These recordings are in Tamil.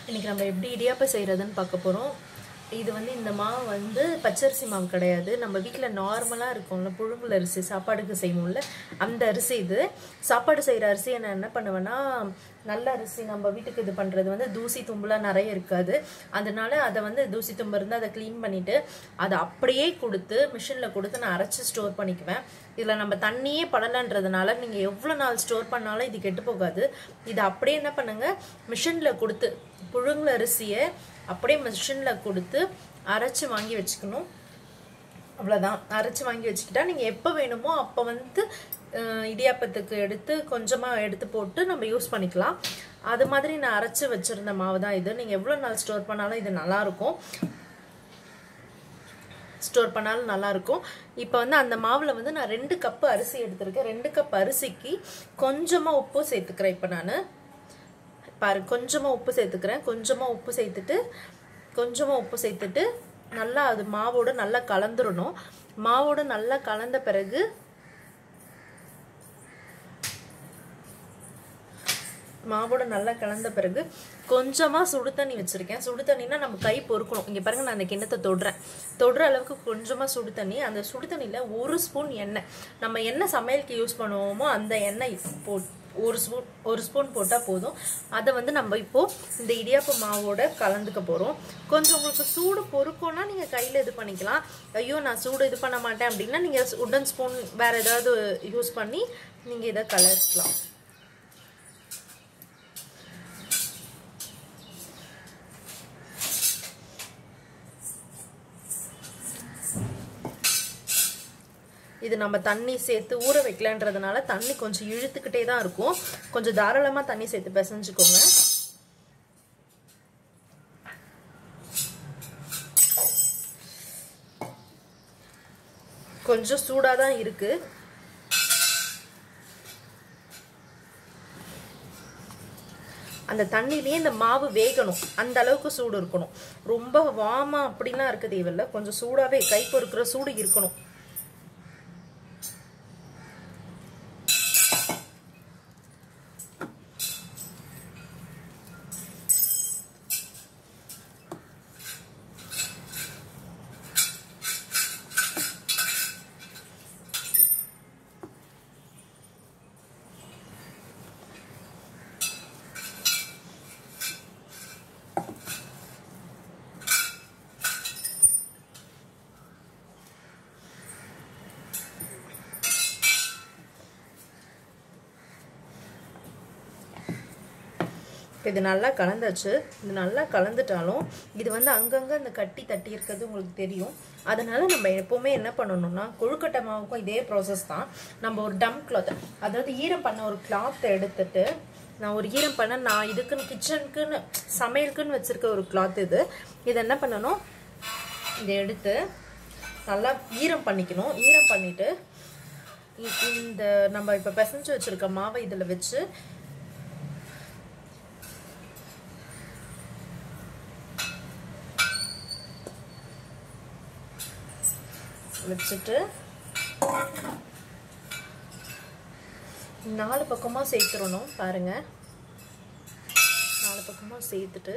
இன்னைக்கு நம்ம எப்படி இடியாப்பம் செய்யறதுன்னு பார்க்க போறோம். இது வந்து இந்த மாவு வந்து பச்சரிசி மாவு கிடையாது. நம்ம வீட்ல நார்மலா இருக்கும்ல புழுங்கல் அரிசி சாப்பாடுக்கு செய்வோம்ல அந்த அரிசி இது. சாப்பாடு செய்யற அரிசி நான் என்ன பண்ணுவேன்னா நல்ல அரிசி நம்ம வீட்டுக்கு இது பண்றது வந்து தூசி தும்புலாம் நிறைய இருக்காது. அதனால அதை வந்து தூசி தும்பு இருந்தால் அதை க்ளீன் பண்ணிட்டு அதை அப்படியே கொடுத்து மிஷின்ல கொடுத்து நான் அரைச்சி ஸ்டோர் பண்ணிக்குவேன். இதில் நம்ம தண்ணியே படலைன்றதுனால நீங்கள் எவ்வளோ நாள் ஸ்டோர் பண்ணாலும் இது கெட்டு போகாது. இதை அப்படியே என்ன பண்ணுங்க மிஷினில் கொடுத்து புழுங்கல் அரிசியை அப்படியே மிஷினில் கொடுத்து அரைச்சி வாங்கி வச்சுக்கணும். அவ்வளோதான். அரைச்சி வாங்கி வச்சுக்கிட்டா நீங்கள் எப்போ வேணுமோ அப்போ வந்து இடியாப்பத்துக்கு எடுத்து கொஞ்சமாக எடுத்து போட்டு நம்ம யூஸ் பண்ணிக்கலாம். அது மாதிரி நான் அரைச்சி வச்சுருந்த மாவு தான் இது. நீங்கள் எவ்வளோ நாள் ஸ்டோர் பண்ணாலும் இது நல்லாயிருக்கும். ஸ்டோர் பண்ணாலும் நல்லாயிருக்கும். இப்போ வந்து அந்த மாவில் வந்து நான் 2 கப்பு அரிசி எடுத்திருக்கேன். 2 கப் அரிசிக்கு கொஞ்சமாக உப்பு சேர்த்துக்கிறேன். இப்போ நான் பாருங்க கொஞ்சமாக உப்பு சேர்த்துக்கிறேன். கொஞ்சமாக உப்பு சேர்த்துட்டு நல்லா அது மாவோட நல்லா கலந்துடணும். மாவோட நல்லா கலந்த பிறகு கொஞ்சமாக சுடு தண்ணி வச்சுருக்கேன். சுடு தண்ணினா நம்ம கை பொறுக்கணும். இங்கே பாருங்கள் நான் அந்த கிண்ணத்தை தொடுற அளவுக்கு கொஞ்சமாக சுடு தண்ணி. அந்த சுடு தண்ணியில் 1 ஸ்பூன் எண்ணெய், நம்ம என்ன சமையலுக்கு யூஸ் பண்ணுவோமோ அந்த எண்ணெய் ஒரு ஸ்பூன் போட்டால் போதும். அதை வந்து நம்ம இப்போது இந்த இடியாப்ப மாவோட கலந்துக்க போகிறோம். கொஞ்சம் உங்களுக்கு சூடு பொறுக்கோன்னா நீங்கள் கையில் இது பண்ணிக்கலாம். ஐயோ நான் சூடு இது பண்ண மாட்டேன் அப்படின்னா நீங்கள் உடன் ஸ்பூன் வேறு ஏதாவது யூஸ் பண்ணி நீங்கள் இதை கலக்கலாம். இது நம்ம தண்ணி சேர்த்து ஊற வைக்கலன்றதுனால தண்ணி கொஞ்சம் இழுத்துக்கிட்டே தான் இருக்கும். கொஞ்சம் தாராளமாக தண்ணி சேர்த்து பிசைஞ்சுக்கோங்க. கொஞ்சம் சூடாக தான் இருக்கு. அந்த தண்ணியிலேயே இந்த மாவு வேகணும். அந்த அளவுக்கு சூடு இருக்கணும். ரொம்ப வாமா அப்படிலாம் இருக்க தேவையில்லை. கொஞ்சம் சூடாகவே கை பொறுக்கிற சூடு இருக்கணும். இது நல்லா கலந்தாச்சு. இது நல்லா கலந்துட்டாலும் இது வந்து அங்கங்கே இந்த கட்டி தட்டி இருக்கிறது உங்களுக்கு தெரியும். அதனால நம்ம எப்போவுமே என்ன பண்ணணும்னா கொழுக்கட்டை மாவுக்கும் இதே ப்ராசஸ் தான். நம்ம ஒரு டம் கிளாத், அதாவது ஈரம் பண்ண ஒரு கிளாத்தை எடுத்துட்டு நான் இதுக்குன்னு கிச்சனுக்குன்னு சமையலுக்குன்னு வச்சுருக்க ஒரு கிளாத் இது. இதை என்ன பண்ணணும், இதை எடுத்து நல்லா ஈரம் பண்ணிக்கணும். ஈரம் பண்ணிவிட்டு இந்த நம்ம இப்போ பிசைஞ்சு வச்சுருக்க மாவை இதில் வச்சுட்டு நாலு பக்கமாக சேர்த்துடணும். பாருங்கள், 4 பக்கமாக சேர்த்துட்டு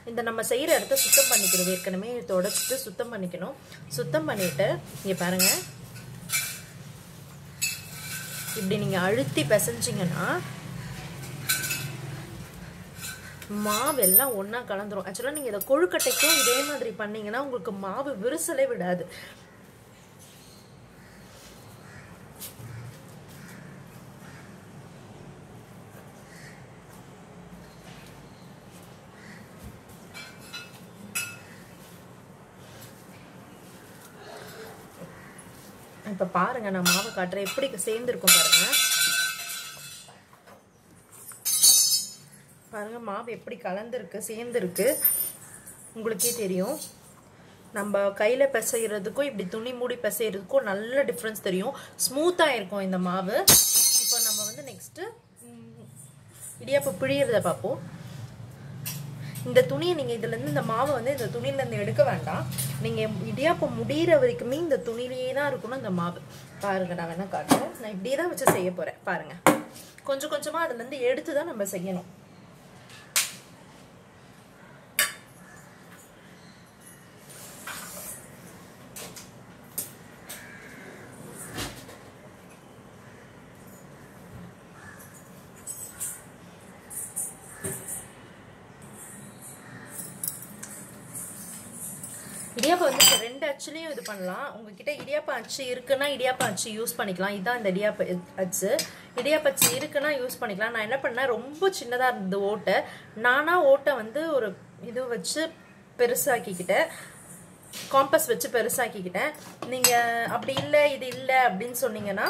இந்த நம்ம செய்கிற இடத்த சுத்தம் பண்ணிக்கணும். ஏற்கனவே தொடச்சிட்டு சுத்தம் பண்ணிக்கணும். சுத்தம் பண்ணிவிட்டு இங்கே பாருங்கள், இப்படி நீங்கள் அழுத்தி பிசைஞ்சிங்கன்னா மாவு எல்லாம் ஒன்றா கலந்துரும். ஆக்சுவலாக நீங்கள் இதை கொழுக்கட்டைக்கும் இதே மாதிரி பண்ணிங்கன்னா உங்களுக்கு மாவு விரிசலே விடாது. இப்போ பாருங்கள், நான் மாவு காட்டுறேன் எப்படி சேர்ந்துருக்கும் பாருங்கள் மாவு எப்படி கலந்துருக்கு சேர்ந்துருக்கு உங்களுக்கே தெரியும். நம்ம கையில் பிசைகிறதுக்கும் இப்படி துணி மூடி பிசைகிறதுக்கும் நல்ல டிஃப்ரென்ஸ் தெரியும். ஸ்மூத்தாக இருக்கும் இந்த மாவு. இப்போ நம்ம வந்து நெக்ஸ்ட்டு இடியாப்பம் பிழியறதை பார்ப்போம். இந்த துணியை நீங்கள் இதுலேருந்து இந்த மாவை வந்து இந்த துணியிலேருந்து எடுக்க வேண்டாம். நீங்கள் இடியாப்பம் முடிகிற வரைக்குமே இந்த துணியிலேயே தான் இருக்கணும் இந்த மாவு. பாருங்கள், நான் வேணால் காட்டுறேன். நான் இப்படியே தான் வச்சு செய்ய போகிறேன். பாருங்கள், கொஞ்சம் கொஞ்சமாக அதுலேருந்து எடுத்து தான் நம்ம செய்யணும். இடியாப்பம் வந்து ரெண்டு அச்சுலையும் இது பண்ணலாம். உங்ககிட்ட இடியாப்ப அச்சு இருக்குன்னா இடியாப்ப அச்சு யூஸ் பண்ணிக்கலாம். இதுதான் இந்த இடியாப்ப அச்சு. இடியாப்ப அச்சு இருக்குன்னா யூஸ் பண்ணிக்கலாம். நான் என்ன பண்ணேன், ரொம்ப சின்னதாக இருந்தது ஓட்டை. நானா ஓட்டை வந்து ஒரு இது வச்சு பெருசாக்கிக்கிட்டேன், காம்பஸ் வச்சு பெருசாக்கிக்கிட்டேன். நீங்கள் அப்படி இல்லை இது இல்லை அப்படின்னு சொன்னீங்கன்னா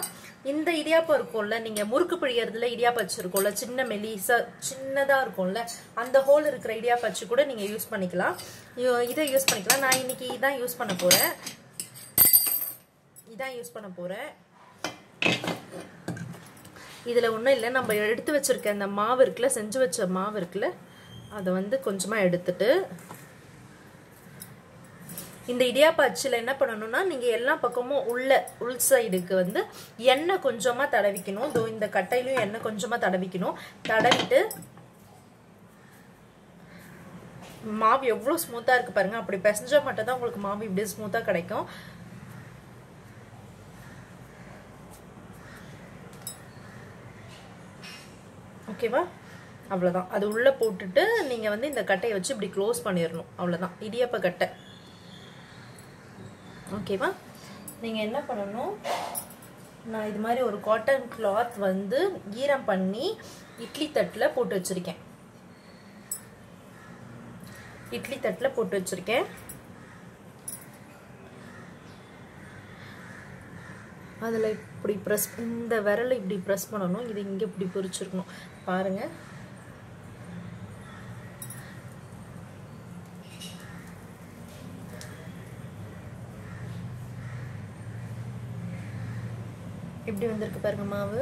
இந்த இடியாப்பம் இருக்கும்ல, நீங்கள் முறுக்கு பிழியறதுல இடியாப்பம் அச்சு இருக்கும்ல, சின்ன மெலிசா சின்னதாக இருக்கும்ல, அந்த ஹோல் இருக்கிற இடியாப்பம் அச்சு கூட நீங்கள் யூஸ் பண்ணிக்கலாம். இதை யூஸ் பண்ணிக்கலாம். நான் இன்னைக்கு இதான் யூஸ் பண்ண போகிறேன். இதில் ஒன்றும் இல்லை, நம்ம எடுத்து வச்சிருக்க அந்த மாவு இருக்குல்ல, செஞ்சு வச்ச மாவு இருக்குல்ல, அதை வந்து கொஞ்சமாக எடுத்துட்டு இந்த இடியாப்ப அச்சில் என்ன பண்ணணும்னா, நீங்கள் எல்லா பக்கமும் உள் சைடுக்கு வந்து எண்ணெய் கொஞ்சமாக தடவிக்கணும். இந்த கட்டையிலையும் எண்ணெய் கொஞ்சமாக தடவிக்கணும். தடவிட்டு மாவு எவ்வளோ ஸ்மூத்தாக இருக்குது பாருங்கள். அப்படி பிசைஞ்சா மட்டும் தான் உங்களுக்கு மாவு இப்படி ஸ்மூத்தாக கிடைக்கும். ஓகேவா? அவ்வளோதான். அது உள்ளே போட்டுட்டு நீங்கள் வந்து இந்த கட்டையை வச்சு இப்படி க்ளோஸ் பண்ணிடணும். அவ்வளோதான் இடியாப்ப கட்டை. ஓகேவா? நீங்கள் என்ன பண்ணணும், நான் இது மாதிரி ஒரு காட்டன் கிளாத் வந்து ஈரம் பண்ணி இட்லி தட்டில் போட்டு வச்சுருக்கேன். அதில் இப்படி ப்ரெஸ், இந்த விரலை இப்படி ப்ரெஸ் பண்ணணும். இது இங்கே இப்படி பொரிச்சிருக்கணும் பாருங்கள். இப்படி வந்திருக்கு பாருங்க மாவு.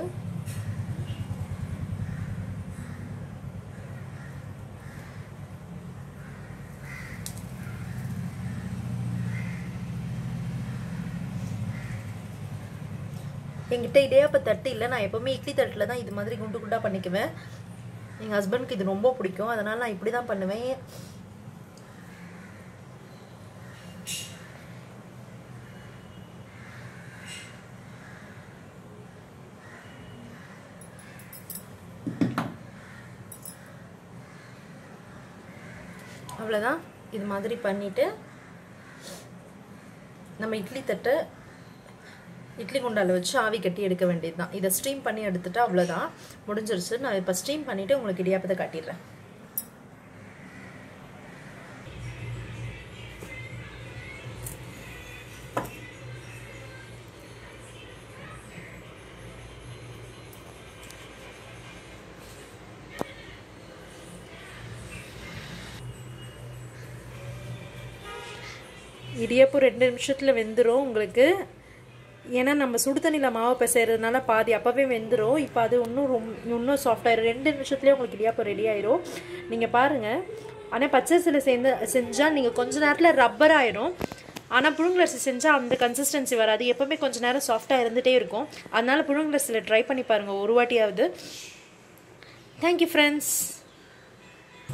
என்கிட்ட இடியாப்ப தட்டு இல்லை. நான் எப்பவுமே இட்லி தட்டில் தான் இது மாதிரி குண்டு குண்டா பண்ணிக்குவேன். எங்கள் ஹஸ்பண்டுக்கு இது ரொம்ப பிடிக்கும், அதனால நான் இப்படி தான் பண்ணுவேன். அவ்வளோதான். இது மாதிரி பண்ணிவிட்டு நம்ம இட்லி குண்டால வச்சு ஆவி கட்டி எடுக்க வேண்டியது தான். இதை ஸ்டீம் பண்ணி எடுத்துட்டா அவ்வளோதான், முடிஞ்சிருச்சு. நான் இப்போ ஸ்டீம் பண்ணிவிட்டு உங்களுக்கு இடியாப்பத்தை காட்டிடுறேன். இடியாப்பம் 2 நிமிஷத்தில் வெந்துடும் உங்களுக்கு. ஏன்னா நம்ம சுடு தண்ணியில் மாவு பிசைறதுனால பாதி அப்போவே வெந்துடும். இப்போ அது இன்னும் சாஃப்டாயிரும். 2 நிமிஷத்துலேயே உங்களுக்கு இடியாப்பம் ரெடி ஆயிரும். நீங்கள் பாருங்கள். ஆனால் பச்சரிசியில் செஞ்சால் நீங்கள் கொஞ்ச நேரத்தில் ரப்பர் ஆயிடும். ஆனால் புழுங்கலரிசி செஞ்சால் அந்த கன்சிஸ்டன்சி வராது. எப்போவுமே கொஞ்சம் நேரம் சாஃப்டாக இருந்துகிட்டே இருக்கும். அதனால் புழுங்கலரிசியில் ட்ரை பண்ணி பாருங்கள் ஒரு வாட்டியாவது. Thank you friends.